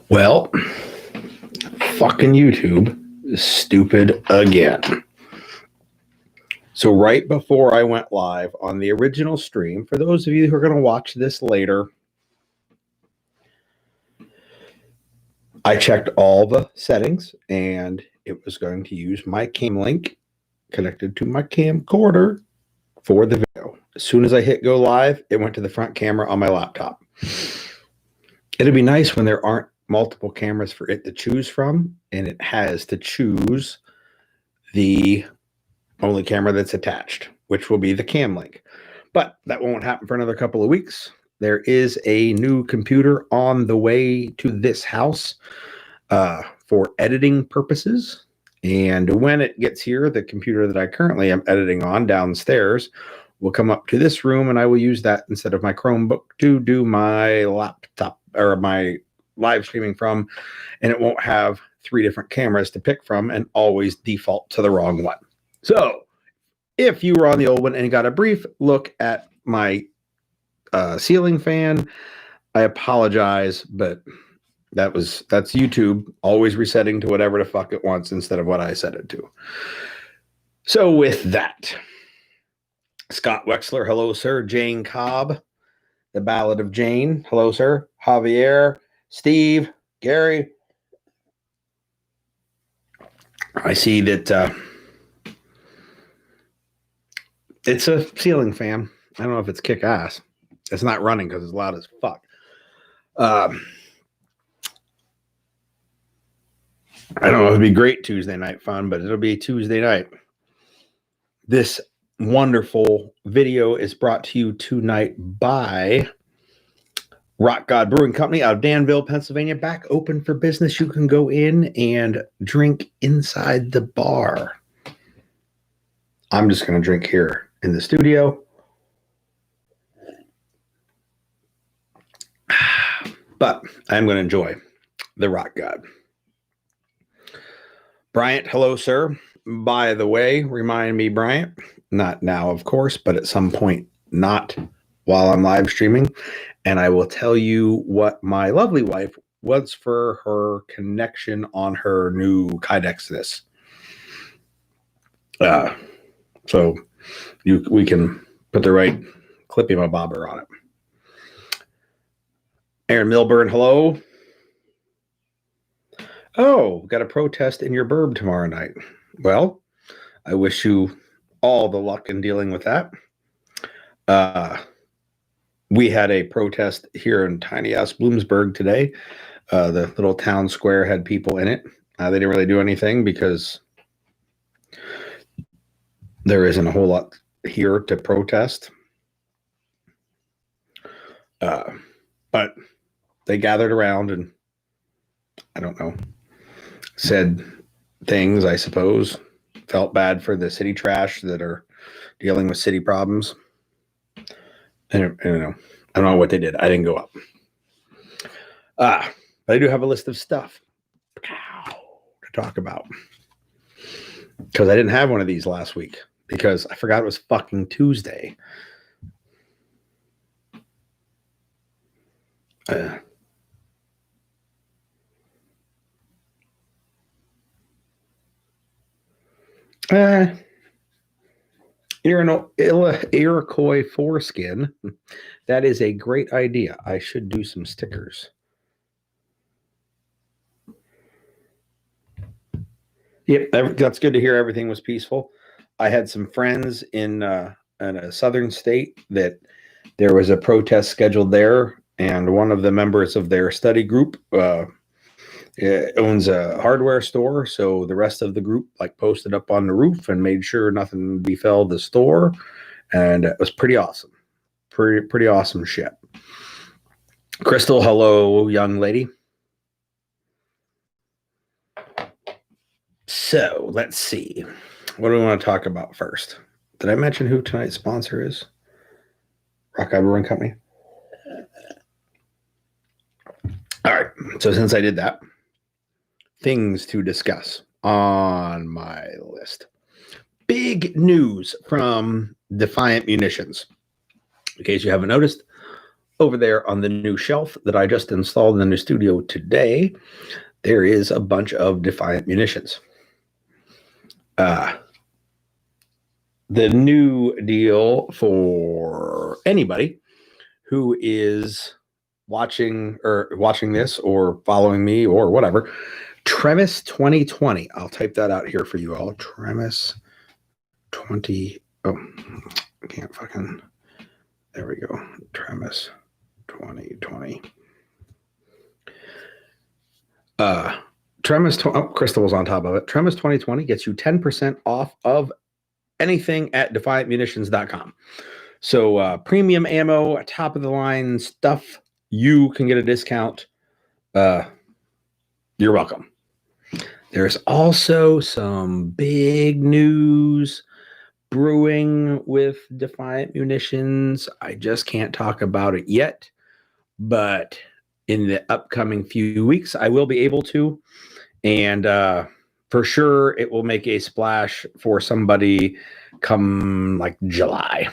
Well, fucking YouTube is stupid again. So right before I went live on the original stream, for those of you who are going to watch this later, I checked all the settings and it was going to use my cam link connected to my camcorder for the video. As soon as I hit go live, it went to the front camera on my laptop. It'd be nice when there aren't multiple cameras for it to choose from, and it has to choose the only camera that's attached, which will be the cam link. But that won't happen for another couple of weeks. There is a new computer on the way to this house for editing purposes. And when it gets here, the computer that I currently am editing on downstairs will come up to this room, and I will use that instead of my Chromebook to do my laptop or my live streaming from, and it won't have 3 different cameras to pick from and always default to the wrong one. So if you were on the old one and got a brief look at my ceiling fan, I apologize, but that's YouTube always resetting to whatever the fuck it wants instead of what I set it to. So with that, Scott Wexler, hello, sir. Jane Cobb, The Ballad of Jane, hello, sir. Javier, Steve, Gary. I see that it's a ceiling fan. I don't know if it's kick ass. It's not running because it's loud as fuck. I don't know if it'd be great Tuesday night fun, but it'll be Tuesday night. This wonderful video is brought to you tonight by Rock God Brewing Company out of Danville, Pennsylvania. Back open for business. You can go in and drink inside the bar. I'm just going to drink here in the studio. But I'm going to enjoy the Rock God. Bryant, hello, sir. By the way, remind me, Bryant, not now, of course, but at some point, not while I'm live streaming. And I will tell you what my lovely wife wants for her connection on her new Kydex this. So we can put the right clippy bobber on it. Aaron Milburn, hello. Oh, got a protest in your burb tomorrow night. Well, I wish you all the luck in dealing with that. We had a protest here in tiny ass Bloomsburg today. The little town square had people in it. They didn't really do anything because there isn't a whole lot here to protest. But they gathered around and, I don't know, said things, I suppose. Felt bad for the city trash that are dealing with city problems. I don't know what they did. I didn't go up. But I do have a list of stuff to talk about. Because I didn't have one of these last week. Because I forgot it was fucking Tuesday. Iroquois foreskin. That is a great idea. I should do some stickers. Yep, that's good to hear. Everything was peaceful. I had some friends in a southern state that there was a protest scheduled there, and one of the members of their study group owns a hardware store, so the rest of the group posted up on the roof and made sure nothing befell the store, and it was pretty awesome. Pretty awesome shit. Crystal, hello, young lady. So let's see. What do we want to talk about first? Did I mention who tonight's sponsor is? Rock God Brewing Company. All right. So since I did that, things to discuss on my list. Big news from Defiant Munitions. In case you haven't noticed, over there on the new shelf that I just installed in the new studio today, there is a bunch of Defiant Munitions. The new deal for anybody who is watching this or following me or whatever, Tremis 2020. I'll type that out here for you all. Tremis 20. Oh, I can't fucking. There we go. Tremis 2020. Crystal was on top of it. Tremis 2020 gets you 10% off of anything at defiantmunitions.com. So premium ammo, top of the line stuff, you can get a discount. You're welcome. There's also some big news brewing with Defiant Munitions. I just can't talk about it yet, but in the upcoming few weeks, I will be able to. And for sure, it will make a splash for somebody come like July.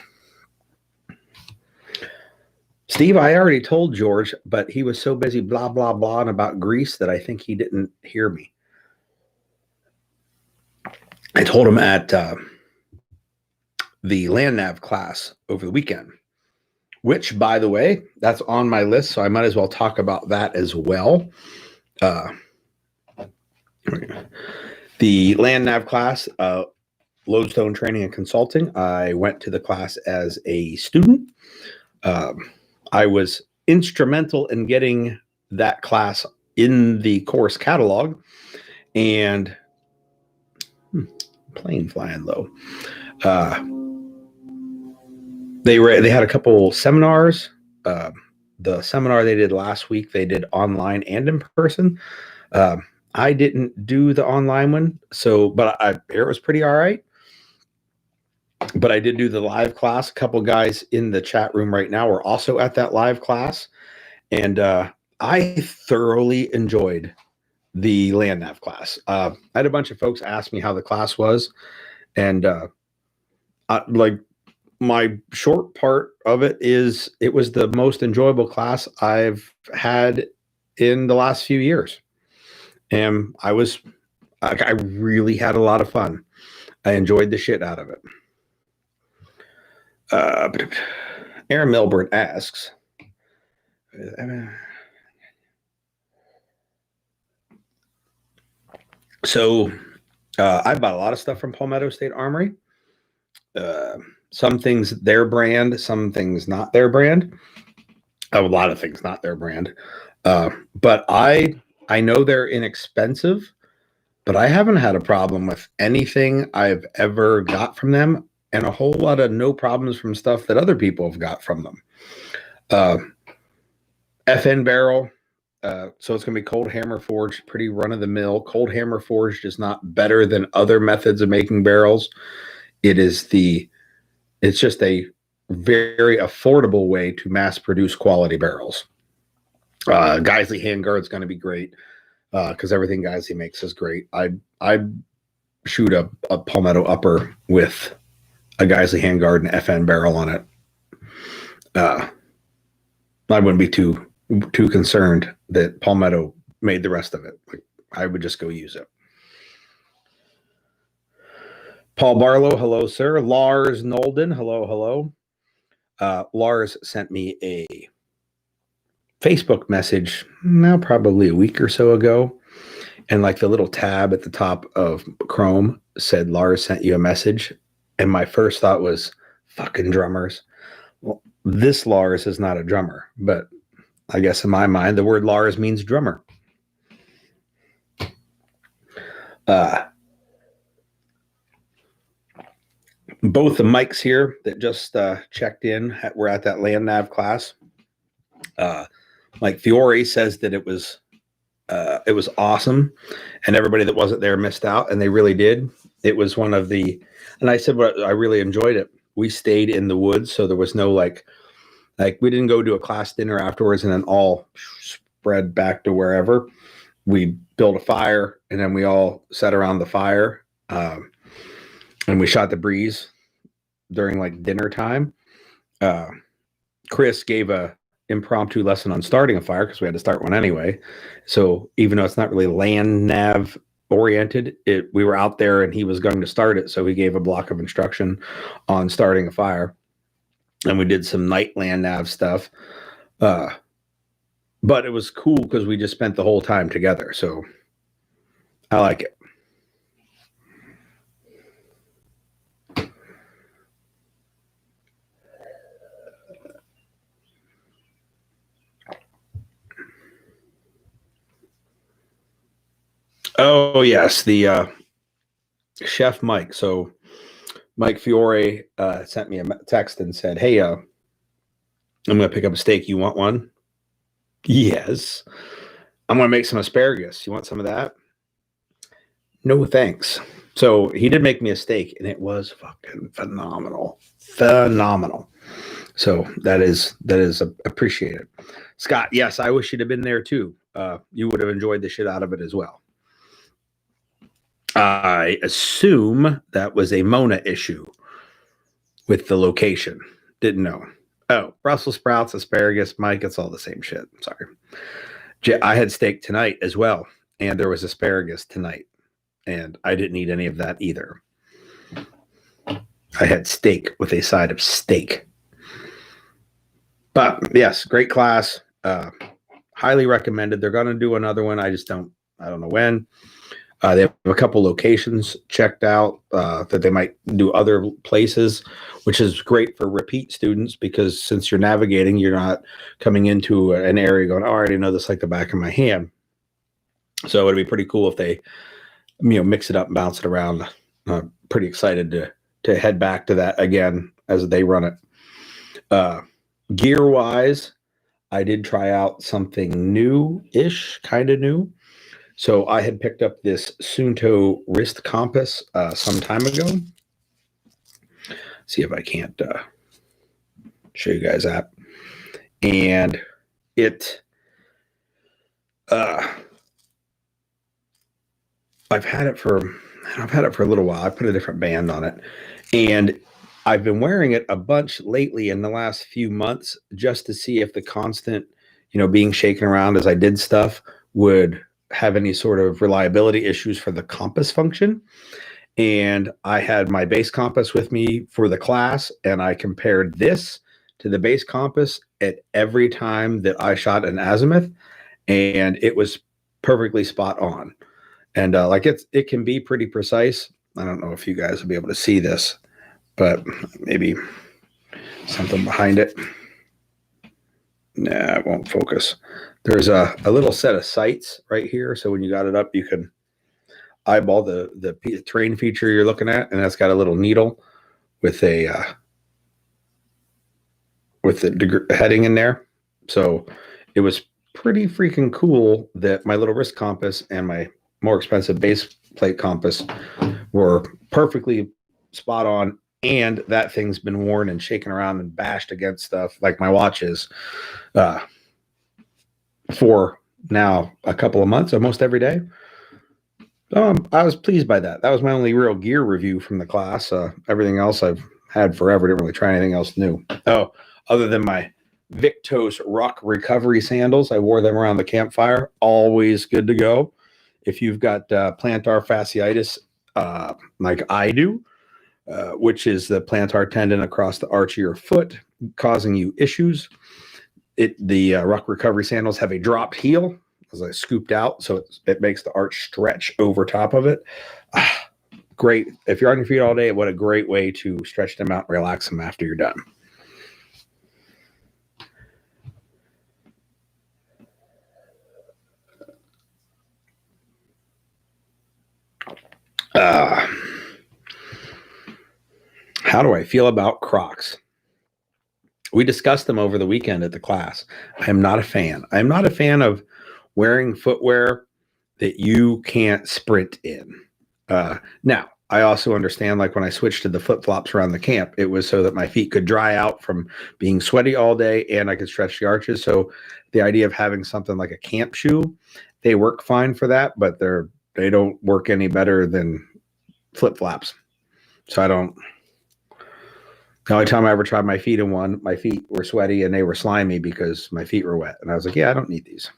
Steve, I already told George, but he was so busy blah, blah, blah about Greece that I think he didn't hear me. I told him at the land nav class over the weekend, which, by the way, that's on my list, so I might as well talk about that as well. The land nav class, Lodestone Training and Consulting, I went to the class as a student. I was instrumental in getting that class in the course catalog, and plane flying low. They had a couple seminars. The seminar they did last week, they did online and in person. I didn't do the online one, but it was pretty all right. But I did do the live class. A couple guys in the chat room right now are also at that live class. And I thoroughly enjoyed the land nav class. I had a bunch of folks ask me how the class was. And like my short part of it is it was the most enjoyable class I've had in the last few years. And I really had a lot of fun. I enjoyed the shit out of it. Aaron Milburn asks, so I bought a lot of stuff from Palmetto State Armory. Some things their brand, some things not their brand. A lot of things not their brand. But I know they're inexpensive, but I haven't had a problem with anything I've ever got from them, and a whole lot of no problems from stuff that other people have got from them. FN barrel. So it's going to be cold hammer forged, pretty run of the mill. Cold hammer forged is not better than other methods of making barrels. It's just a very affordable way to mass produce quality barrels. Geisley handguard is going to be great because everything Geisley makes is great. I'd shoot a Palmetto upper with a Geisley handguard and FN barrel on it. I wouldn't be too concerned that Palmetto made the rest of it. Like, I would just go use it. Paul Barlow, hello, sir. Lars Nolden, hello. Lars sent me a Facebook message now probably a week or so ago. And like the little tab at the top of Chrome said, Lars sent you a message. And my first thought was, fucking drummers. Well, this Lars is not a drummer, but I guess in my mind, the word Lars means drummer. Both the mics here that just checked in were at that land nav class. Like Fiore says that it was awesome, and everybody that wasn't there missed out, and they really did. It was one of the, and I said, well, I really enjoyed it. We stayed in the woods, so there was no like we didn't go to a class dinner afterwards and then all spread back to wherever. We built a fire, and then we all sat around the fire, and we shot the breeze during like dinner time. Chris gave a impromptu lesson on starting a fire because we had to start one anyway. So even though it's not really land nav oriented, we were out there and he was going to start it. So he gave a block of instruction on starting a fire. And we did some night land nav stuff. But it was cool because we just spent the whole time together. So I like it. Oh, yes. The Chef Mike. So Mike Fiore sent me a text and said, hey, I'm going to pick up a steak. You want one? Yes. I'm going to make some asparagus. You want some of that? No, thanks. So he did make me a steak, and it was fucking phenomenal. Phenomenal. So that is appreciated. Scott, yes, I wish you'd have been there too. You would have enjoyed the shit out of it as well. I assume that was a Mona issue with the location. Didn't know. Oh, Brussels sprouts, asparagus, Mike, it's all the same shit. Sorry. I had steak tonight as well, and there was asparagus tonight, and I didn't eat any of that either. I had steak with a side of steak. But yes, great class. Highly recommended. They're going to do another one. I don't know when. They have a couple locations checked out that they might do other places, which is great for repeat students because since you're navigating, you're not coming into an area going, oh, I already know this like the back of my hand. So it'd be pretty cool if they, mix it up and bounce it around. Pretty excited to head back to that again as they run it. Gear-wise, I did try out something new-ish, kind of new. So I had picked up this Sunto wrist compass some time ago. See if I can't show you guys that. And I've had it for a little while. I put a different band on it, and I've been wearing it a bunch lately in the last few months just to see if the constant, being shaken around as I did stuff would have any sort of reliability issues for the compass function. And I had my base compass with me for the class, and I compared this to the base compass at every time that I shot an azimuth, and it was perfectly spot on. And it can be pretty precise. I don't know if you guys will be able to see this, but maybe something behind it. Nah, it won't focus. There's a little set of sights right here. So when you got it up, you can eyeball the terrain feature you're looking at, and that's got a little needle with the heading in there. So it was pretty freaking cool that my little wrist compass and my more expensive base plate compass were perfectly spot on, and that thing's been worn and shaken around and bashed against stuff like my watch is for now a couple of months, almost every day. I was pleased by that. That was my only real gear review from the class. Everything else I've had forever. Didn't really try anything else new. Oh, other than my Victos Rock Recovery sandals, I wore them around the campfire. Always good to go. If you've got plantar fasciitis like I do, which is the plantar tendon across the arch of your foot causing you issues, the Rock Recovery sandals have a dropped heel, as I scooped out, so it makes the arch stretch over top of it. Great. If you're on your feet all day, what a great way to stretch them out and relax them after you're done. How do I feel about Crocs? We discussed them over the weekend at the class. I am not a fan. I am not a fan of wearing footwear that you can't sprint in. Now, I also understand, like when I switched to the flip-flops around the camp, it was so that my feet could dry out from being sweaty all day and I could stretch the arches. So the idea of having something like a camp shoe, they work fine for that, but they don't work any better than flip-flops. So The only time I ever tried my feet in one, my feet were sweaty and they were slimy because my feet were wet. And I was like, yeah, I don't need these.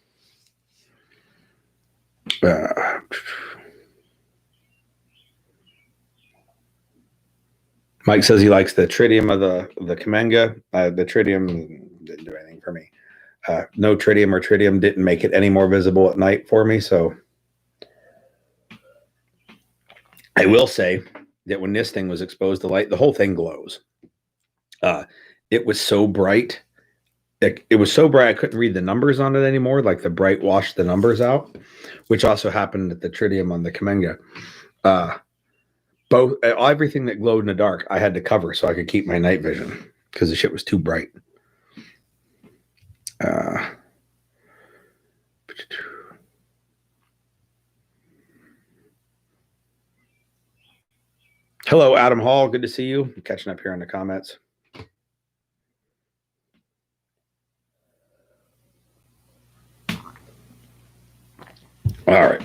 Mike says he likes the tritium of the Kamenga. The tritium didn't do anything for me. No tritium or tritium didn't make it any more visible at night for me. So I will say that when this thing was exposed to light, the whole thing glows. It was so bright. It was so bright I couldn't read the numbers on it anymore. Like the bright washed the numbers out, which also happened at the tritium on the Kamenga. Both everything that glowed in the dark, I had to cover so I could keep my night vision because the shit was too bright. Hello, Adam Hall. Good to see you. I'm catching up here in the comments. All right.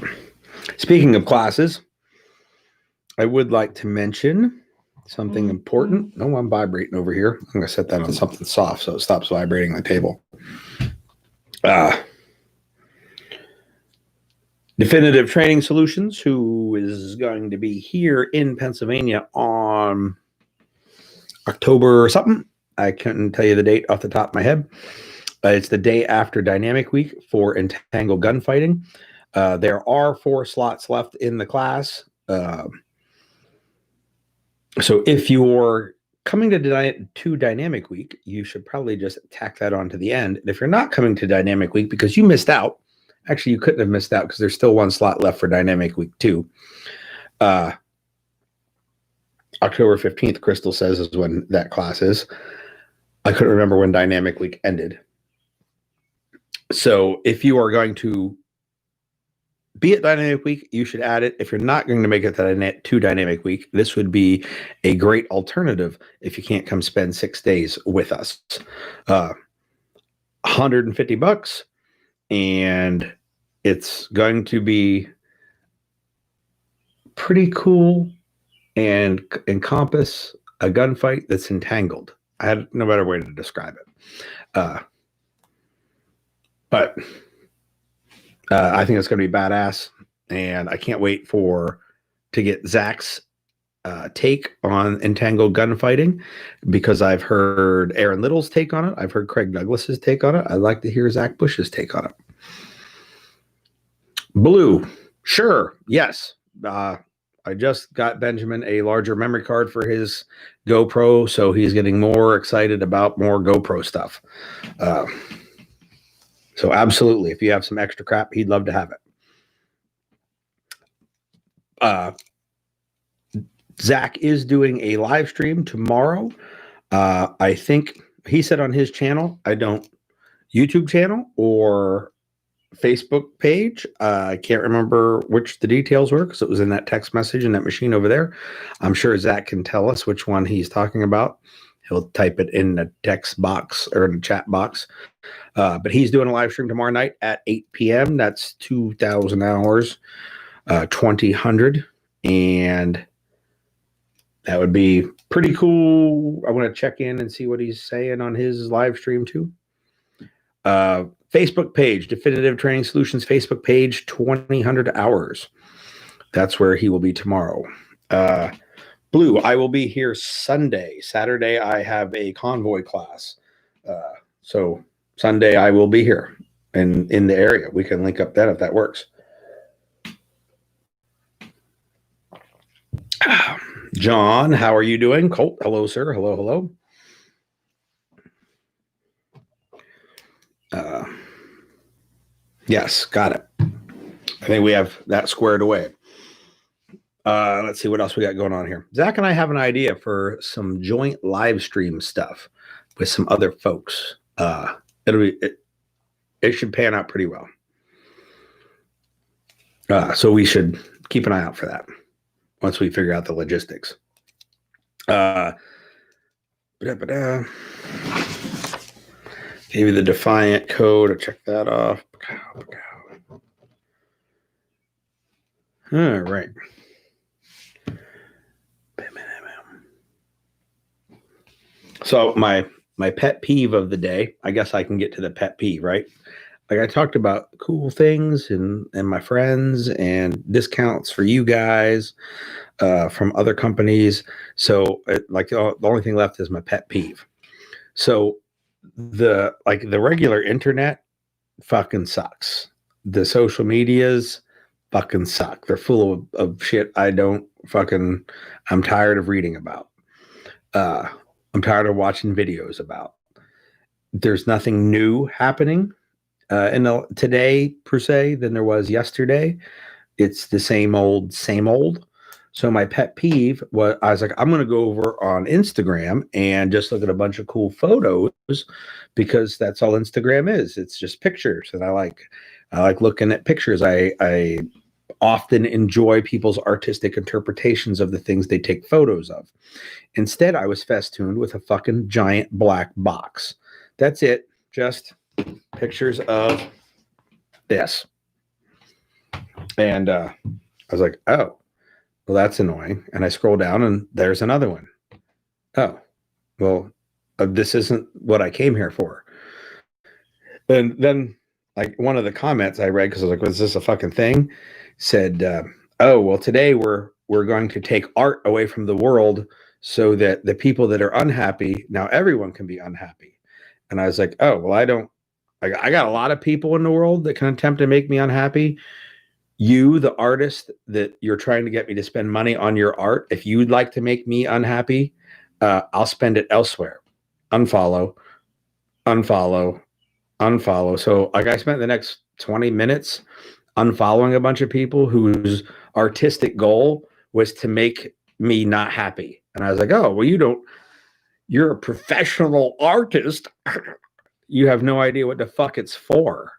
Speaking of classes, I would like to mention something important. No, I'm vibrating over here. I'm going to set that on something soft so it stops vibrating the table. Definitive Training Solutions, who is going to be here in Pennsylvania on October something. I couldn't tell you the date off the top of my head. It's the day after Dynamic Week for Entangled Gunfighting. There are 4 slots left in the class. So if you're coming to Dynamic Week, you should probably just tack that on to the end. And if you're not coming to Dynamic Week because you missed out, actually you couldn't have missed out because there's still 1 slot left for Dynamic Week 2. October 15th, Crystal says, is when that class is. I couldn't remember when Dynamic Week ended. So if you are going to be at Dynamic Week, you should add it. If you're not going to make it to Dynamic Week, this would be a great alternative if you can't come spend 6 days with us. $150, and it's going to be pretty cool and encompass a gunfight that's entangled. I had no better way to describe it. But I think it's going to be badass, and I can't wait to get Zach's take on entangled gunfighting, because I've heard Aaron Little's take on it. I've heard Craig Douglas's take on it. I'd like to hear Zach Bush's take on it. Blue, sure, yes. I just got Benjamin a larger memory card for his GoPro, so he's getting more excited about more GoPro stuff. So absolutely, if you have some extra crap, he'd love to have it. Zach is doing a live stream tomorrow. I think he said on his channel, YouTube channel or Facebook page. I can't remember which the details were because it was in that text message in that machine over there. I'm sure Zach can tell us which one he's talking about. He'll type it in the text box or in the chat box. But he's doing a live stream tomorrow night at 8 p.m. That's 2,000 hours, 2000. And that would be pretty cool. I want to check in and see what he's saying on his live stream too. Facebook page, Definitive Training Solutions Facebook page, 2000 hours. That's where he will be tomorrow. Blue, I will be here Sunday. Saturday, I have a Convoy class. So Sunday, I will be here in the area. We can link up then if that works. John, how are you doing? Colt, hello, sir. Hello, hello. Yes, got it. I think we have that squared away. Let's see what else we got going on here. Zach and I have an idea for some joint live stream stuff with some other folks. It should pan out pretty well. So we should keep an eye out for that once we figure out the logistics. Gave you the Defiant code. I'll check that off. All right. So my pet peeve of the day, I guess I can get to the pet peeve, right? Like I talked about cool things and my friends and discounts for you guys from other companies. So the only thing left is my pet peeve. So the regular internet fucking sucks. The social medias fucking suck. They're full of shit I'm tired of reading about. Uh, I'm tired of watching videos about. There's nothing new happening today per se than there was yesterday. It's the same old, same old. So my pet peeve was I was like, I'm going to go over on Instagram and just look at a bunch of cool photos because that's all Instagram is. It's just pictures, and I like looking at pictures. I often enjoy people's artistic interpretations of the things they take photos of. Instead, I was festooned with a fucking giant black box. That's it. Just pictures of this. And I was like, oh, well, that's annoying. And I scroll down and there's another one. Oh, well, this isn't what I came here for. And then, like, one of the comments I read, because I was like, was this a fucking thing? Said, oh, well, today we're going to take art away from the world so that the people that are unhappy, now everyone can be unhappy. And I was like, oh, well, I got a lot of people in the world that can attempt to make me unhappy. You, the artist that you're trying to get me to spend money on your art, if you'd like to make me unhappy, I'll spend it elsewhere. Unfollow, unfollow, unfollow. So like I spent the next 20 minutes unfollowing a bunch of people whose artistic goal was to make me not happy. And I was like, oh, well, you're a professional artist. You have no idea what the fuck it's for.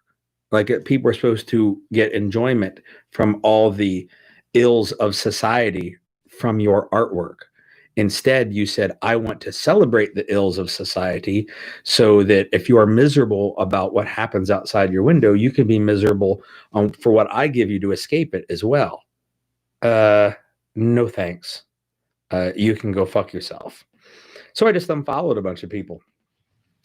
Like people are supposed to get enjoyment from all the ills of society from your artwork. Instead, you said, I want to celebrate the ills of society so that if you are miserable about what happens outside your window, you can be miserable for what I give you to escape it as well. No thanks. You can go fuck yourself. So I just unfollowed a bunch of people.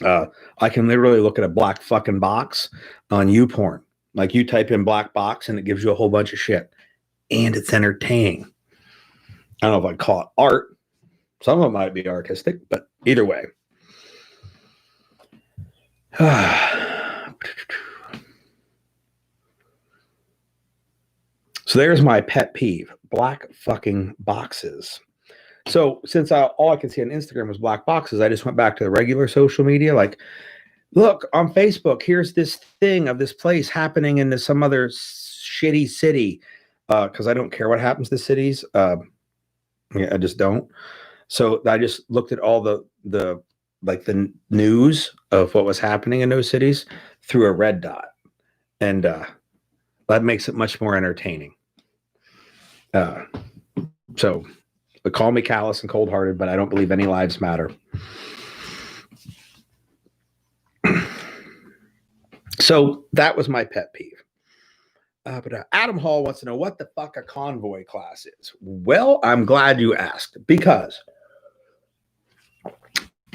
I can literally look at a black fucking box on YouPorn. Like you type in black box and it gives you a whole bunch of shit. And it's entertaining. I don't know if I'd call it art. Some of it might be artistic, but either way. So there's my pet peeve, black fucking boxes. So since all I could see on Instagram was black boxes, I just went back to the regular social media. Like, look, on Facebook, here's this thing of this place happening in some other shitty city. Because I don't care what happens to cities. I just don't. So I just looked at all the news of what was happening in those cities through a red dot. And that makes it much more entertaining. So call me callous and cold-hearted, but I don't believe any lives matter. So that was my pet peeve. But Adam Hall wants to know what the fuck a convoy class is. Well, I'm glad you asked, because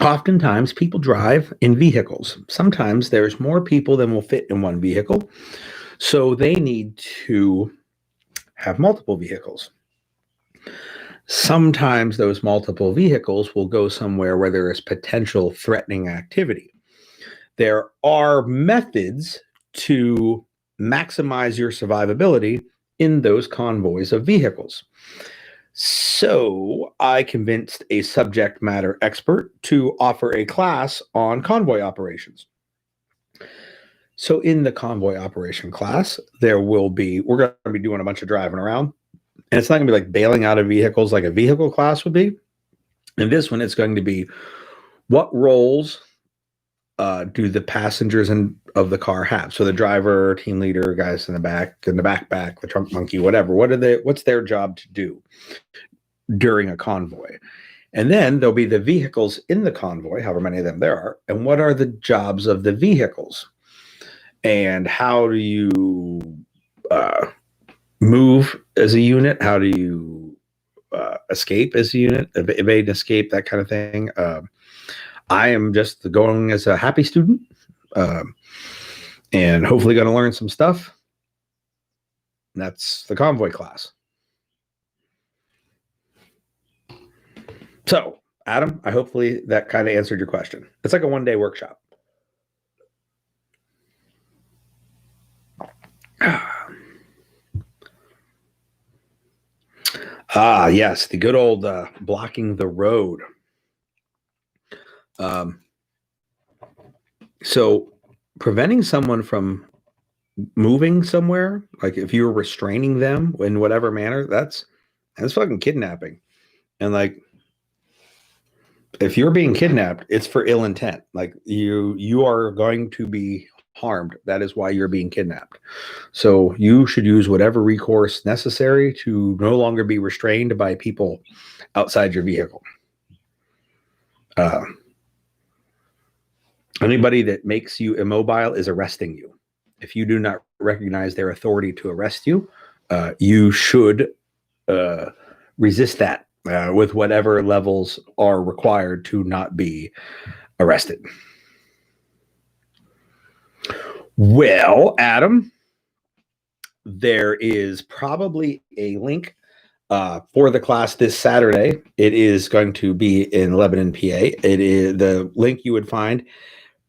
oftentimes people drive in vehicles. Sometimes there's more people than will fit in one vehicle. So they need to have multiple vehicles. Sometimes those multiple vehicles will go somewhere where there is potential threatening activity. There are methods to maximize your survivability in those convoys of vehicles. So I convinced a subject matter expert to offer a class on convoy operations. So in the convoy operation class, we're going to be doing a bunch of driving around, and it's not going to be like bailing out of vehicles like a vehicle class would be. In this one, it's going to be what roles do the passengers of the car have? So the driver, team leader, guys in the backpack, the trunk monkey, whatever. What's their job to do during a convoy? And then there'll be the vehicles in the convoy, however many of them there are, and what are the jobs of the vehicles? And how do you move as a unit? How do you escape as a unit, evade and escape, that kind of thing? I am just going as a happy student, and hopefully going to learn some stuff. That's the Convoy class. So, Adam, I hopefully that kind of answered your question. It's like a one-day workshop. Yes, the good old blocking the road. So preventing someone from moving somewhere, like if you're restraining them in whatever manner, that's fucking kidnapping. And like, if you're being kidnapped, it's for ill intent. Like you are going to be harmed. That is why you're being kidnapped. So you should use whatever recourse necessary to no longer be restrained by people outside your vehicle. Anybody that makes you immobile is arresting you. If you do not recognize their authority to arrest you, you should resist that with whatever levels are required to not be arrested. Well, Adam, there is probably a link for the class this Saturday. It is going to be in Lebanon, PA. It is the link you would find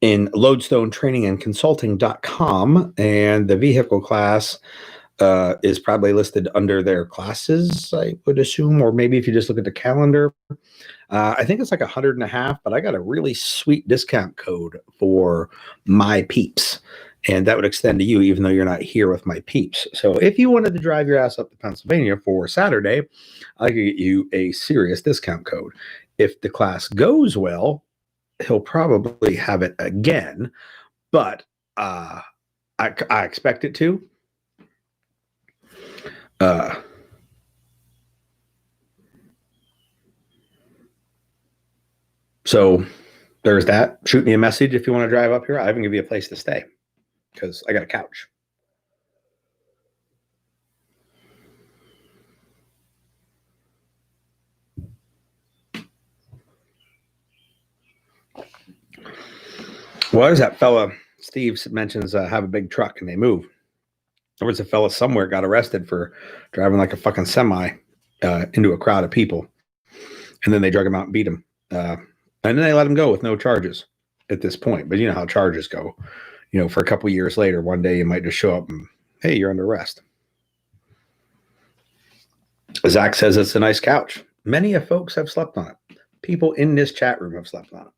in lodestonetrainingandconsulting.com, and the vehicle class is probably listed under their classes, I would assume, or maybe if you just look at the calendar. I think it's like $150, but I got a really sweet discount code for my peeps, and that would extend to you even though you're not here with my peeps. So if you wanted to drive your ass up to Pennsylvania for Saturday, I could get you a serious discount code. If the class goes well, he'll probably have it again, but I expect it to. So there's that. Shoot me a message if you want to drive up here. I even give you a place to stay because I got a couch. Well, there's that fella, Steve mentions, have a big truck and they move. There was a fella somewhere got arrested for driving like a fucking semi into a crowd of people. And then they drug him out and beat him. And then they let him go with no charges at this point. But you know how charges go. You know, for a couple years later, one day you might just show up and, hey, you're under arrest. Zach says it's a nice couch. Many of folks have slept on it. People in this chat room have slept on it.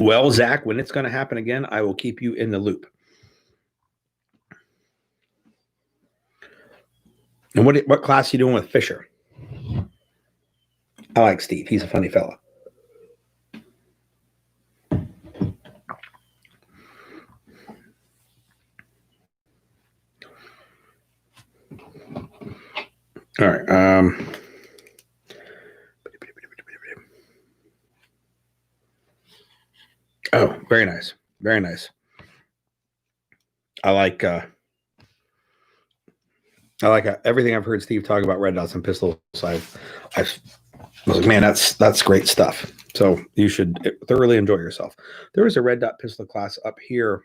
Well, Zach, when it's going to happen again, I will keep you in the loop. And what class are you doing with Fisher? I like Steve. He's a funny fella. All right. Oh, very nice. Very nice. I like everything I've heard Steve talk about red dots and pistols. I was like, man, that's great stuff. So you should thoroughly enjoy yourself. There was a red dot pistol class up here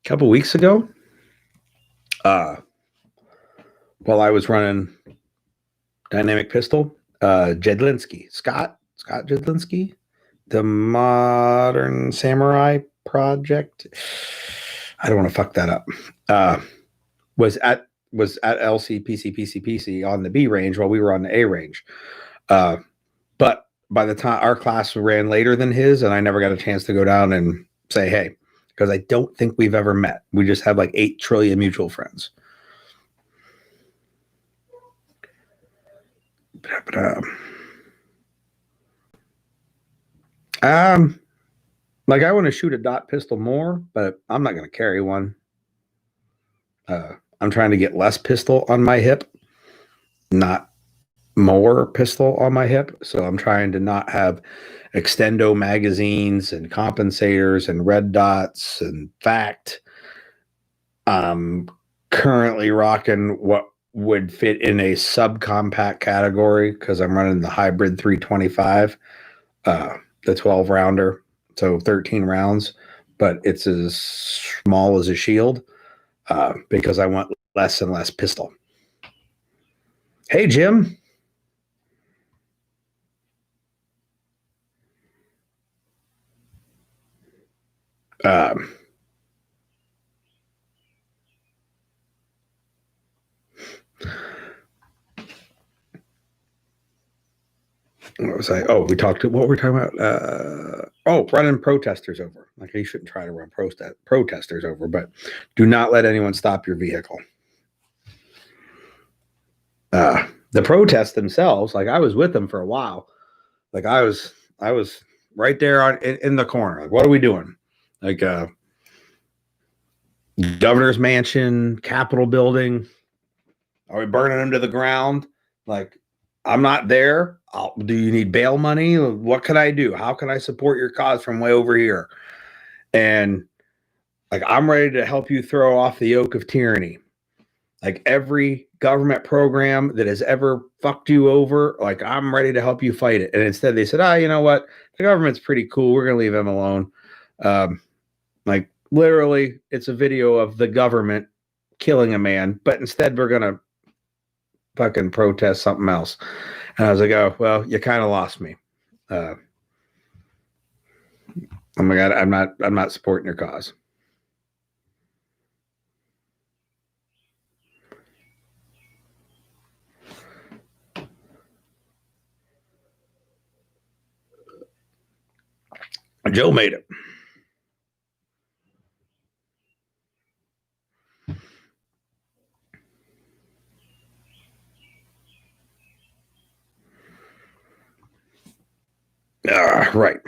a couple weeks ago. While I was running dynamic pistol, Jedlinski, Scott Jedlinski, the Modern Samurai Project. I don't want to fuck that up. Was at LC PC on the B range while we were on the A range. But by the time our class ran later than his, and I never got a chance to go down and say, hey, because I don't think we've ever met. We just have like 8 trillion mutual friends. Like I want to shoot a dot pistol more, but I'm not going to carry one. I'm trying to get less pistol on my hip, not more pistol on my hip. So I'm trying to not have extendo magazines and compensators and red dots. In fact, I'm currently rocking what would fit in a subcompact category because I'm running the hybrid 325, the 12 rounder, so 13 rounds, but it's as small as a shield because I want less and less pistol. Hey, Jim. What was I? Oh, what were we talking about? Running protesters over. Like, you shouldn't try to run protesters over, but do not let anyone stop your vehicle. The protests themselves, like, I was with them for a while. Like, I was right there in the corner. Like, what are we doing? Like, governor's mansion, Capitol building. Are we burning them to the ground? Like, I'm not there. Do you need bail money? What can I do? How can I support your cause from way over here? And like, I'm ready to help you throw off the yoke of tyranny. Like, every government program that has ever fucked you over, like, I'm ready to help you fight it. And instead they said, you know what? The government's pretty cool. We're going to leave them alone. Like, literally, it's a video of the government killing a man, but instead we're going to fucking protest something else. And I was like, oh, well, you kind of lost me. Oh my God, I'm not supporting your cause. Joe made it. Right.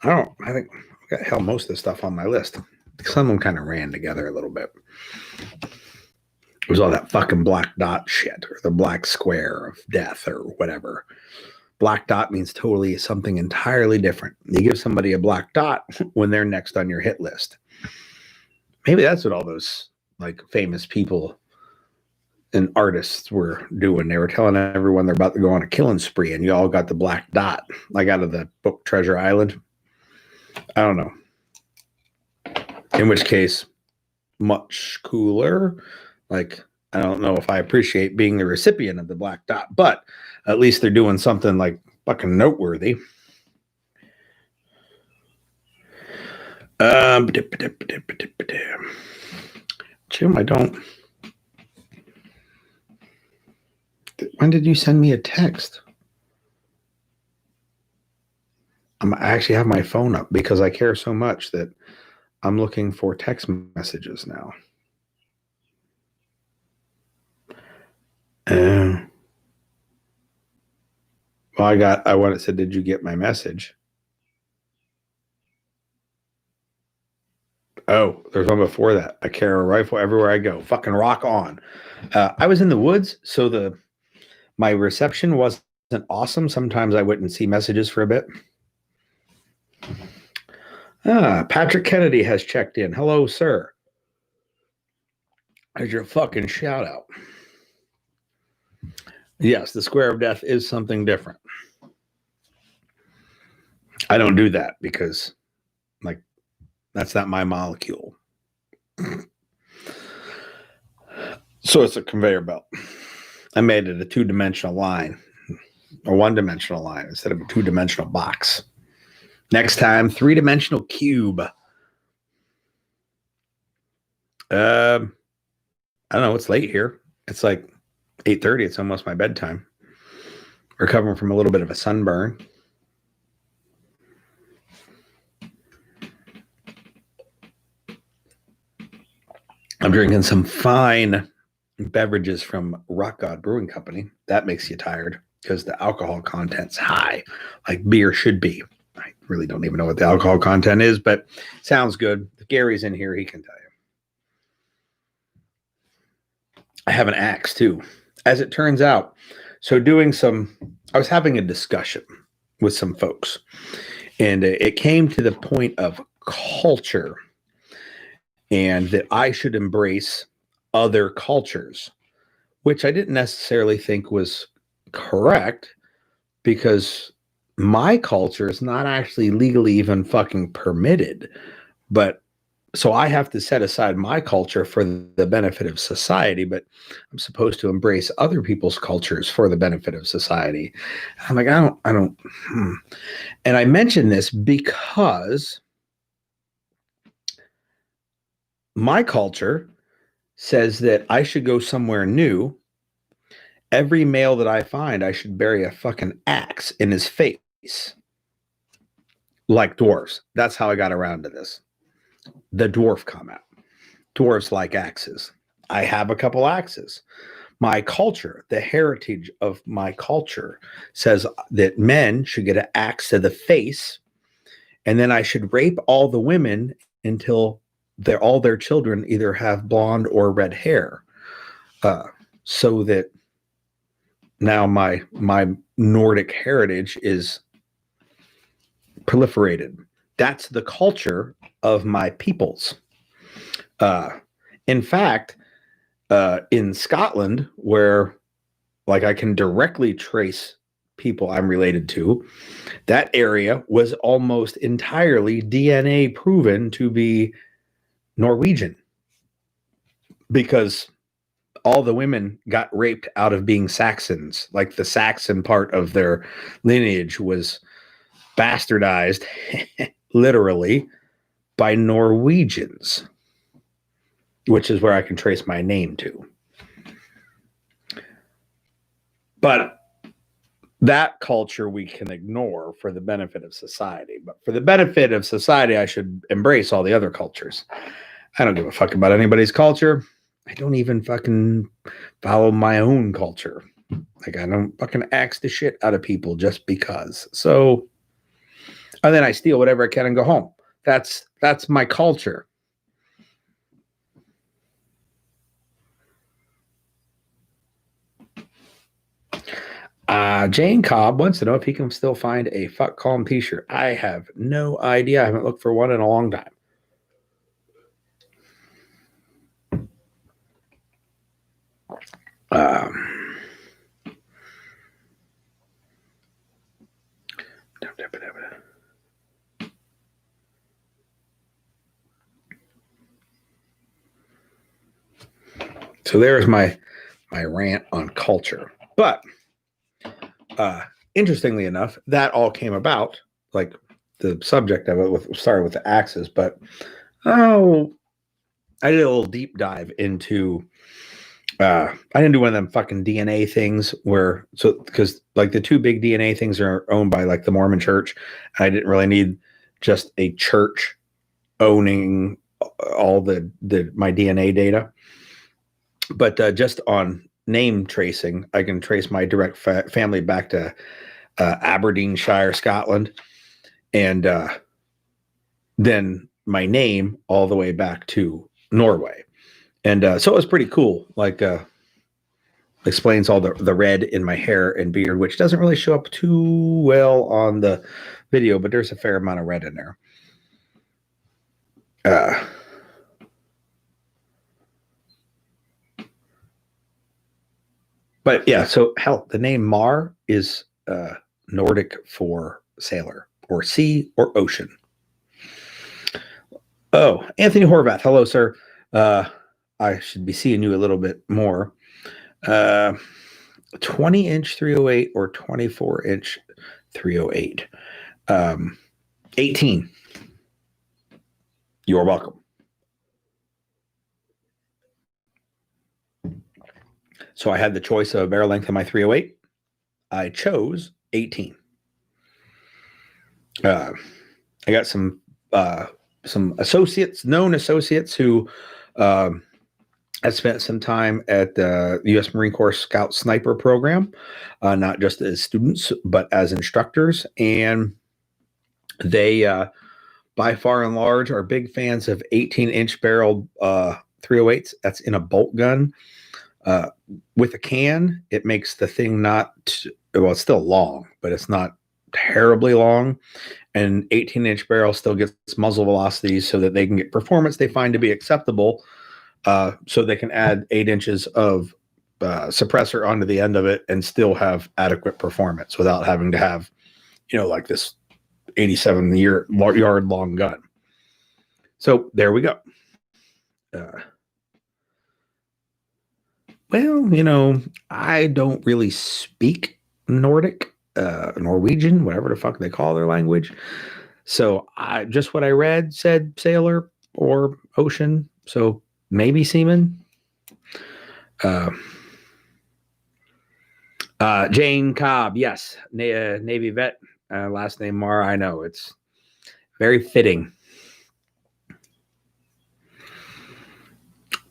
I think I've got hell most of the stuff on my list. Some of them kind of ran together a little bit. It was all that fucking black dot shit, or the black square of death, or whatever. Black dot means totally something entirely different. You give somebody a black dot when they're next on your hit list. Maybe that's what all those like famous people and artists were doing. They were telling everyone they're about to go on a killing spree, and you all got the black dot, like out of the book Treasure Island. I don't know. In which case, much cooler. Like, I don't know if I appreciate being the recipient of the black dot, but at least they're doing something like fucking noteworthy. Jim, I don't. When did you send me a text? I actually have my phone up because I care so much that I'm looking for text messages now. Well, it said, did you get my message? Oh, there's one before that. I carry a rifle everywhere I go. Fucking rock on. I was in the woods, so my reception wasn't awesome. Sometimes I wouldn't see messages for a bit. Patrick Kennedy has checked in. Hello, sir. There's your fucking shout out. Yes, the square of death is something different. I don't do that because, like, that's not my molecule. So it's a conveyor belt. I made it a two-dimensional line, a one-dimensional line instead of a two-dimensional box. Next time, three-dimensional cube. I don't know. It's late here. It's like 8:30. It's almost my bedtime. Recovering from a little bit of a sunburn. I'm drinking some fine beverages from Rock God Brewing Company. That makes you tired because the alcohol content's high, like beer should be. I really don't even know what the alcohol content is, but sounds good. If Gary's in here, he can tell you. I have an axe too, as it turns out. So I was having a discussion with some folks, and it came to the point of culture and that I should embrace other cultures, which I didn't necessarily think was correct because my culture is not actually legally even fucking permitted. But so I have to set aside my culture for the benefit of society, but I'm supposed to embrace other people's cultures for the benefit of society. I'm like, I don't. And I mention this because my culture says that I should go somewhere new. Every male that I find, I should bury a fucking axe in his face. Like dwarves. That's how I got around to this. The dwarf comment. Dwarves like axes. I have a couple axes. My culture, the heritage of my culture, says that men should get an axe to the face, and then I should rape all the women until all their children either have blonde or red hair, so that now my Nordic heritage is proliferated. That's the culture of my peoples. In fact, in Scotland, where like I can directly trace people I'm related to, that area was almost entirely DNA proven to be Norwegian because all the women got raped out of being Saxons. Like the Saxon part of their lineage was bastardized literally by Norwegians, which is where I can trace my name to. But that culture we can ignore for the benefit of society. But for the benefit of society, I should embrace all the other cultures. I don't give a fuck about anybody's culture. I don't even fucking follow my own culture. Like I don't fucking axe the shit out of people just because. So, and then I steal whatever I can and go home. That's my culture. Jane Cobb wants to know if he can still find a fuck calm t-shirt. I have no idea. I haven't looked for one in a long time. So there's my rant on culture. But interestingly enough, that all came about, like the subject of it started with the axes, but I did a little deep dive into I didn't do one of them fucking DNA things because like the two big DNA things are owned by like the Mormon church. And I didn't really need just a church owning all my DNA data. But just on name tracing, I can trace my direct family back to Aberdeenshire, Scotland, and then my name all the way back to Norway. And so it was pretty cool. Like explains all the red in my hair and beard, which doesn't really show up too well on the video, but there's a fair amount of red in there. But yeah, so hell, the name Mar is Nordic for sailor or sea or ocean. Oh, Anthony Horvath. Hello, sir. I should be seeing you a little bit more. 20-inch 308 or 24-inch 308. 18. You're welcome. So I had the choice of a barrel length of my 308. I chose 18. I got some associates, known associates who I spent some time at the U.S. Marine Corps Scout Sniper program, not just as students, but as instructors. And they, by far and large, are big fans of 18-inch barrel 308s. That's in a bolt gun. With a can, it makes the thing it's still long, but it's not terribly long. And 18-inch barrel still gets muzzle velocity so that they can get performance they find to be acceptable so they can add 8 inches of suppressor onto the end of it and still have adequate performance without having to have, like this 87-yard long gun. So there we go. Well, I don't really speak Nordic, Norwegian, whatever the fuck they call their language. So just what I read said sailor or ocean. So maybe seaman. Jane Cobb, yes, Navy vet. Last name Mar. I know, it's very fitting.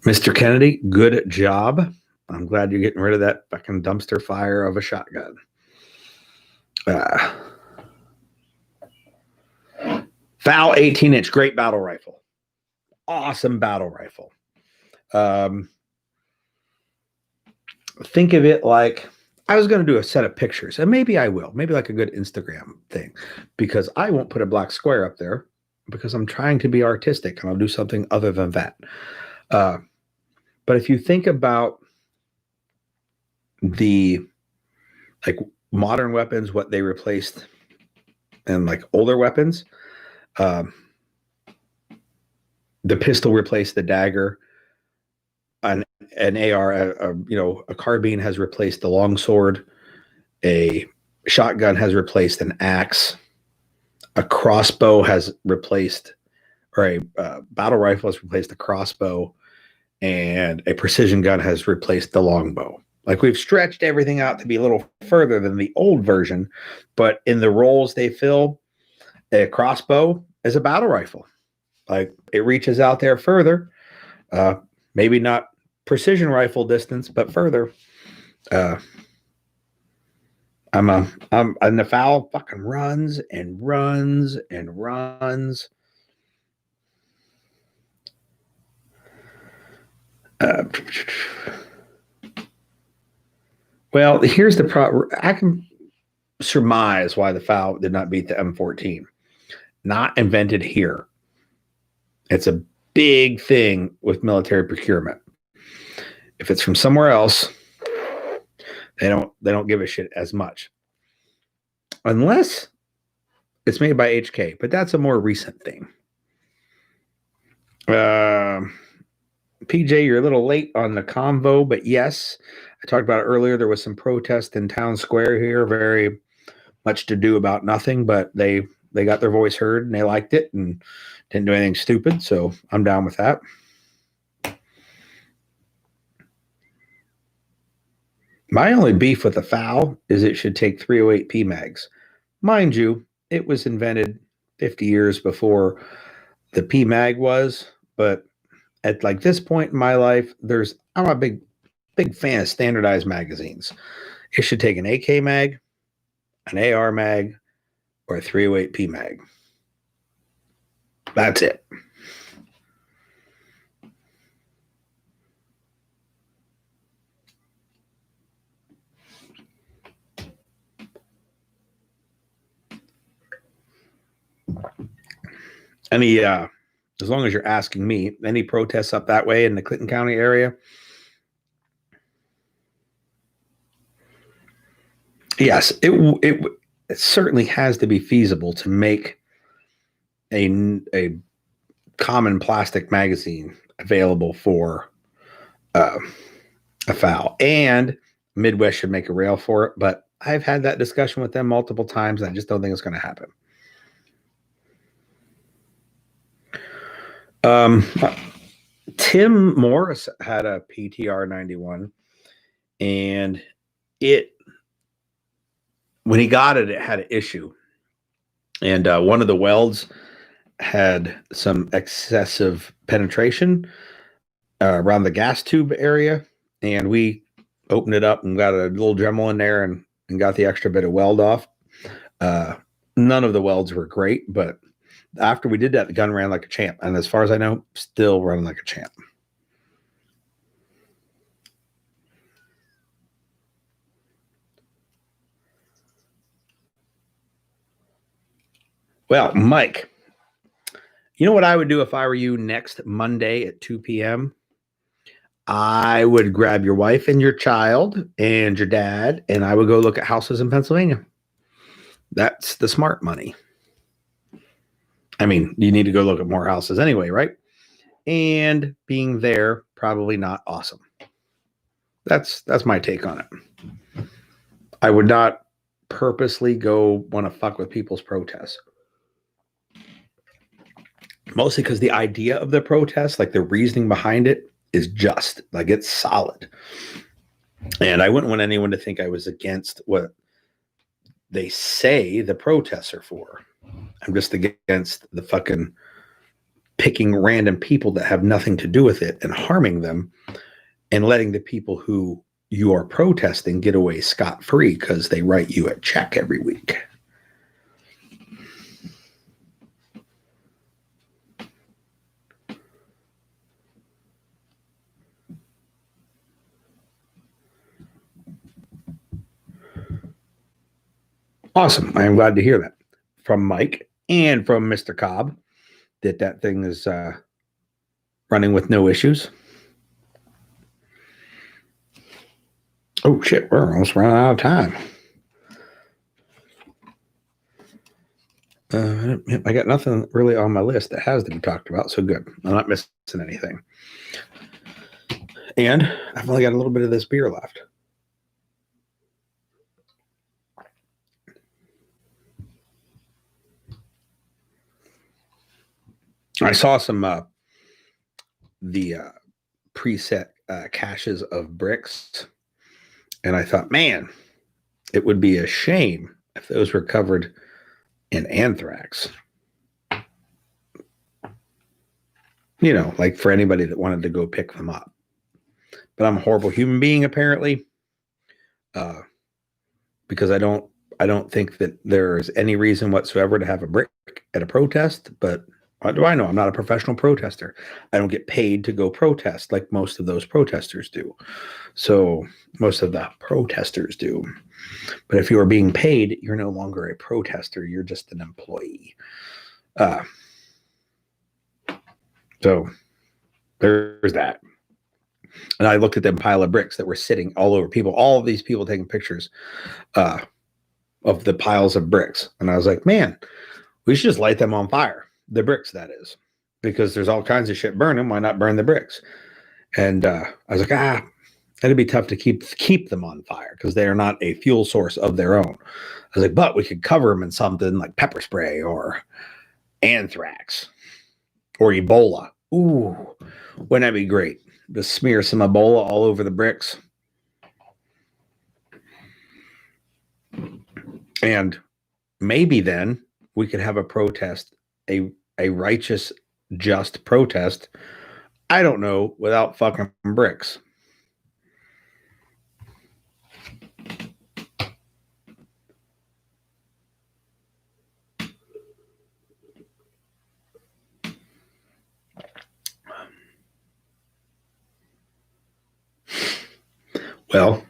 Mr. Kennedy, good job. I'm glad you're getting rid of that fucking dumpster fire of a shotgun. FAL 18-inch, great battle rifle. Awesome battle rifle. Think of it like, I was going to do a set of pictures, and maybe I will. Maybe like a good Instagram thing, because I won't put a black square up there because I'm trying to be artistic, and I'll do something other than that. But if you think about the like modern weapons, what they replaced, and like older weapons, the pistol replaced the dagger. An AR, a carbine has replaced the longsword. A shotgun has replaced an axe. A crossbow has replaced, or a battle rifle has replaced a crossbow, and a precision gun has replaced the longbow. Like, we've stretched everything out to be a little further than the old version, but in the roles they fill, a crossbow is a battle rifle. Like, it reaches out there further. Maybe not precision rifle distance, but further. And the FAL fucking runs and runs and runs. Well, here's the problem. I can surmise why the FAL did not beat the M14. Not invented here. It's a big thing with military procurement. If it's from somewhere else, they don't give a shit as much, unless it's made by HK. But that's a more recent thing. PJ, you're a little late on the convo, but yes, I talked about it earlier. There was some protest in town square here, very much to do about nothing, but they got their voice heard and they liked it and didn't do anything stupid. So I'm down with that. My only beef with the FAL is it should take 308 PMags. Mind you, it was invented 50 years before the PMag was, but at like this point in my life, I'm a big fan of standardized magazines. It should take an AK mag, an AR mag, or a 308 PMag. That's it. As long as you're asking me, any protests up that way in the Clinton County area? Yes, it certainly has to be feasible to make a common plastic magazine available for a FAL, and Midwest should make a rail for it. But I've had that discussion with them multiple times, and I just don't think it's going to happen. Tim Morris had a PTR 91, and when he got it, it had an issue. And one of the welds had some excessive penetration around the gas tube area. And we opened it up and got a little Dremel in there and got the extra bit of weld off. None of the welds were great, but after we did that, the gun ran like a champ. And as far as I know, still running like a champ. Well, Mike, you know what I would do if I were you next Monday at 2 p.m.? I would grab your wife and your child and your dad, and I would go look at houses in Pennsylvania. That's the smart money. I mean, you need to go look at more houses anyway, right? And being there, probably not awesome. That's my take on it. I would not purposely go want to fuck with people's protests. Mostly because the idea of the protest, like the reasoning behind it, is just like it's solid. And I wouldn't want anyone to think I was against what they say the protests are for. I'm just against the fucking picking random people that have nothing to do with it and harming them and letting the people who you are protesting get away scot-free because they write you a check every week. Awesome. I am glad to hear that from Mike and from Mr. Cobb that thing is running with no issues. Oh, shit. We're almost running out of time. I got nothing really on my list that has to be talked about, so good. I'm not missing anything. And I've only got a little bit of this beer left. I saw some the preset caches of bricks, and I thought, man, it would be a shame if those were covered in anthrax. You know, like for anybody that wanted to go pick them up. But I'm a horrible human being, apparently, because I don't think that there's any reason whatsoever to have a brick at a protest, but what do I know? I'm not a professional protester. I don't get paid to go protest like most of those protesters do. So most of the protesters do. But if you are being paid, you're no longer a protester. You're just an employee. So there's that. And I looked at them pile of bricks that were sitting all over people, all of these people taking pictures of the piles of bricks. And I was like, man, we should just light them on fire. The bricks, that is, because there's all kinds of shit burning. Why not burn the bricks? And I was like, it'd be tough to keep them on fire because they are not a fuel source of their own. I was like, but we could cover them in something like pepper spray or anthrax or Ebola. Ooh, wouldn't that be great? Just smear some Ebola all over the bricks. And maybe then we could have a protest, a righteous, just protest. I don't know, without fucking bricks. Well,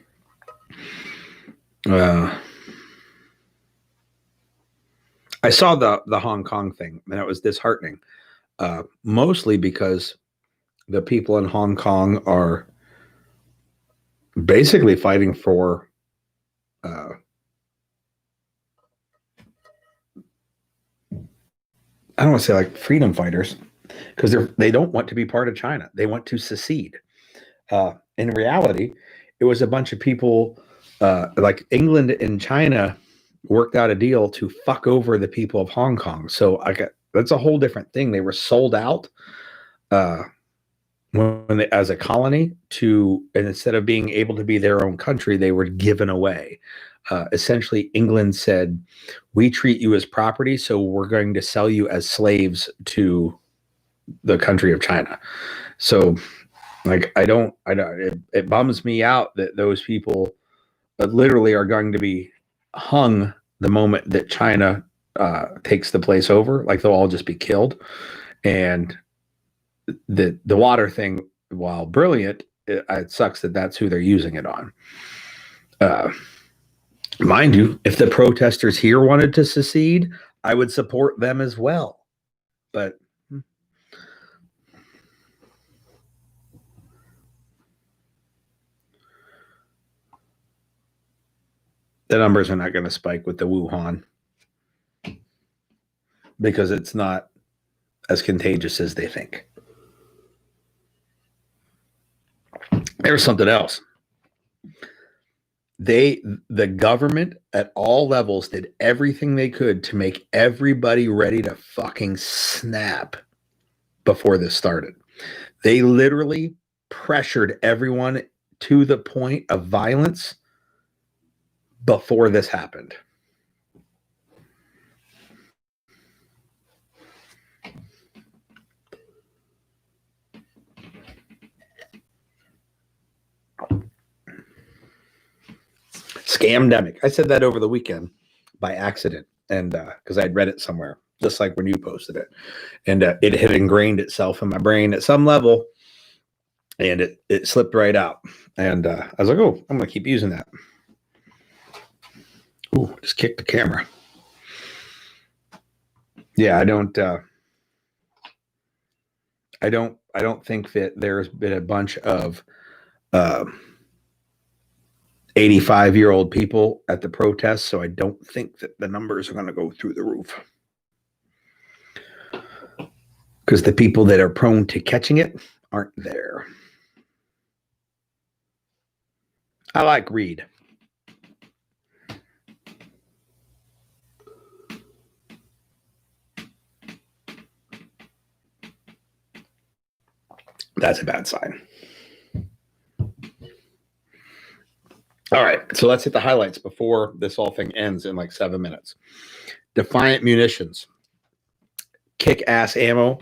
I saw the Hong Kong thing, and it was disheartening, mostly because the people in Hong Kong are basically fighting for I don't want to say like freedom fighters, because they don't want to be part of China. They want to secede. In reality, it was a bunch of people like England and China worked out a deal to fuck over the people of Hong Kong. So that's a whole different thing. They were sold out when they, as a colony and instead of being able to be their own country, they were given away. Essentially, England said, we treat you as property, so we're going to sell you as slaves to the country of China. So like, it bums me out that those people literally are going to be hung the moment that China takes the place over. Like, they'll all just be killed. And the water thing, while brilliant, it sucks that that's who they're using it on. Mind you, if the protesters here wanted to secede, I would support them as well. But The numbers are not going to spike with the Wuhan because it's not as contagious as they think. There's something else. The government at all levels did everything they could to make everybody ready to fucking snap before this started. They literally pressured everyone to the point of violence before this happened. Scamdemic. I said that over the weekend by accident, and because I'd read it somewhere, just like when you posted it, and it had ingrained itself in my brain at some level, and it slipped right out. And I was like, oh, I'm going to keep using that. Ooh, just kicked the camera. Yeah, I don't think that there's been a bunch of 85-year-old people at the protests, so I don't think that the numbers are going to go through the roof. Because the people that are prone to catching it aren't there. I like Reed. That's a bad sign. All right, so let's hit the highlights before this whole thing ends in like 7 minutes. Defiant Munitions. Kick-ass ammo.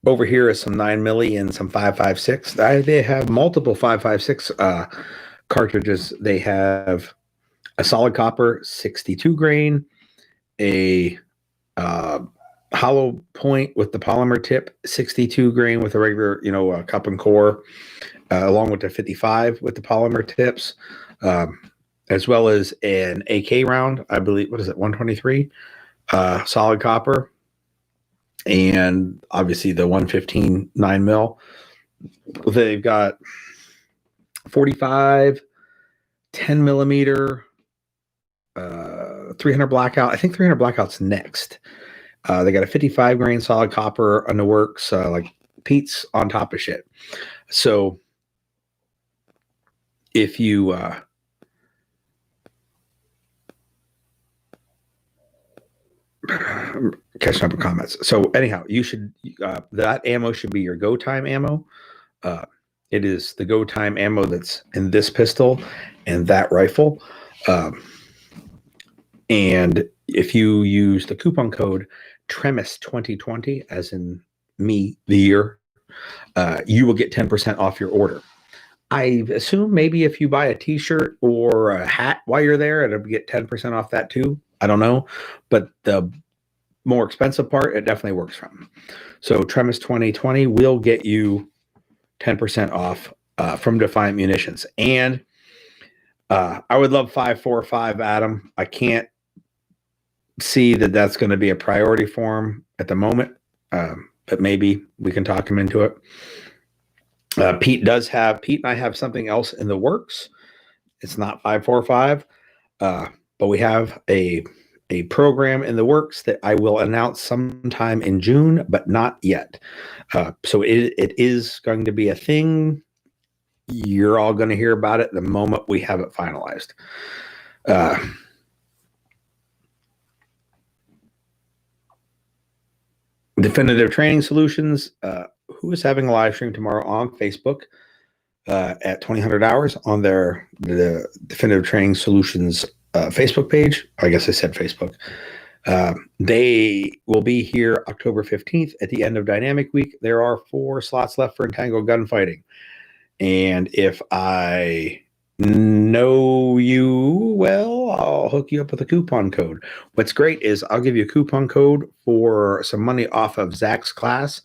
Over here is some 9mm and some 5.56. They have multiple 5.56 cartridges. They have a solid copper 62 grain, a hollow point with the polymer tip 62 grain with a regular, cup and core, along with the 55 with the polymer tips, as well as an AK round. I believe, what is it, 123, solid copper, and obviously the 115 9mm. They've got 45, 10mm, 300 blackout. I think 300 blackout's next. They got a 55 grain solid copper on the works, like Pete's on top of shit. So if you catching up with comments. So anyhow, you should that ammo should be your go time ammo. It is the go time ammo that's in this pistol and that rifle. And if you use the coupon code Tremis 2020, as in me, the year, you will get 10% off your order. I assume maybe if you buy a t-shirt or a hat while you're there, it'll get 10% off that too. I don't know, but the more expensive part, it definitely works from. So Tremis 2020 will get you 10% off from Defiant Munitions. And I would love 545, Adam. I can't see that that's going to be a priority for him at the moment, but maybe we can talk him into it. Pete and I have something else in the works. It's not 545, but we have a program in the works that I will announce sometime in June, but not yet. So it is going to be a thing. You're all going to hear about it the moment we have it finalized. Definitive Training Solutions, who is having a live stream tomorrow on Facebook at 2000 hours on the Definitive Training Solutions Facebook page. I guess I said Facebook. They will be here October 15th at the end of Dynamic Week. There are 4 slots left for Entangled Gunfighting. And if I know you well, I'll hook you up with a coupon code. What's great is I'll give you a coupon code for some money off of Zach's class.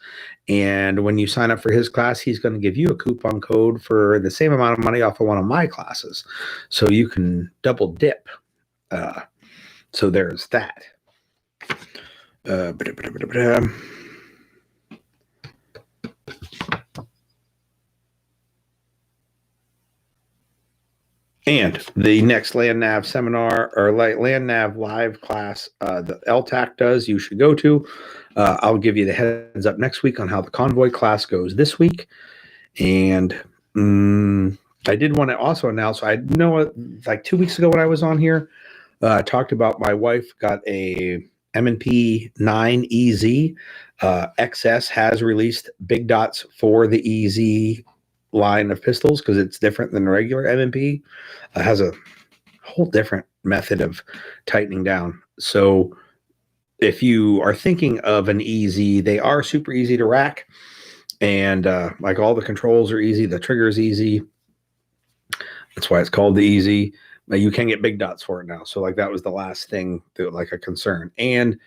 And when you sign up for his class, he's going to give you a coupon code for the same amount of money off of one of my classes. So you can double dip. So there's that. And the next Land Nav seminar or Land Nav live class that LTAC does, you should go to. I'll give you the heads up next week on how the Convoy class goes this week. And I did want to also announce, I know like 2 weeks ago when I was on here, I talked about my wife got a M&P 9 EZ. XS has released big dots for the EZ line of pistols because it's different than the regular M&P. It has a whole different method of tightening down. So if you are thinking of an EZ, they are super easy to rack. And like all the controls are easy. The trigger is easy. That's why it's called the EZ. You can get big dots for it now. So like that was the last thing that like a concern. And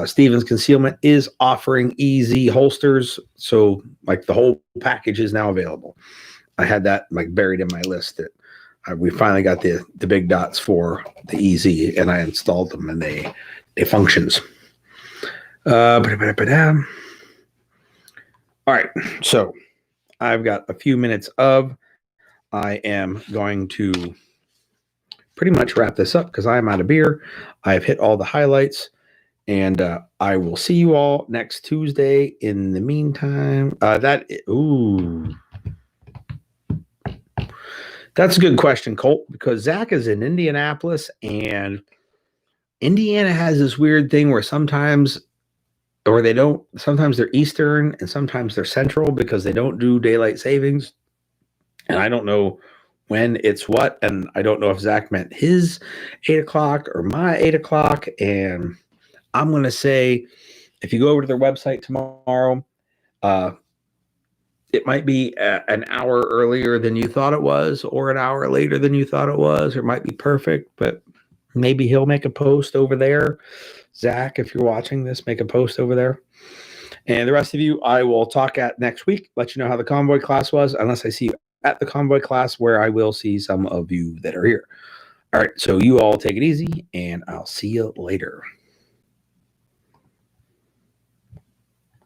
Stevens Concealment is offering EZ holsters. So like the whole package is now available. I had that like buried in my list that we finally got the big dots for the EZ, and I installed them and they functions. All right. So I've got a few minutes of, I am going to pretty much wrap this up because I'm out of beer. I've hit all the highlights, and I will see you all next Tuesday. In the meantime, that's a good question, Colt, because Zach is in Indianapolis, and Indiana has this weird thing where sometimes they're Eastern and sometimes they're Central because they don't do daylight savings. And I don't know when it's what, and I don't know if Zach meant his 8 o'clock or my 8 o'clock. And I'm going to say, if you go over to their website tomorrow, it might be an hour earlier than you thought it was, or an hour later than you thought it was, or it might be perfect, but maybe he'll make a post over there. Zach, if you're watching this, make a post over there. And the rest of you, I will talk at next week, let you know how the Convoy class was, unless I see you at the Convoy class, where I will see some of you that are here. All right, so you all take it easy, and I'll see you later.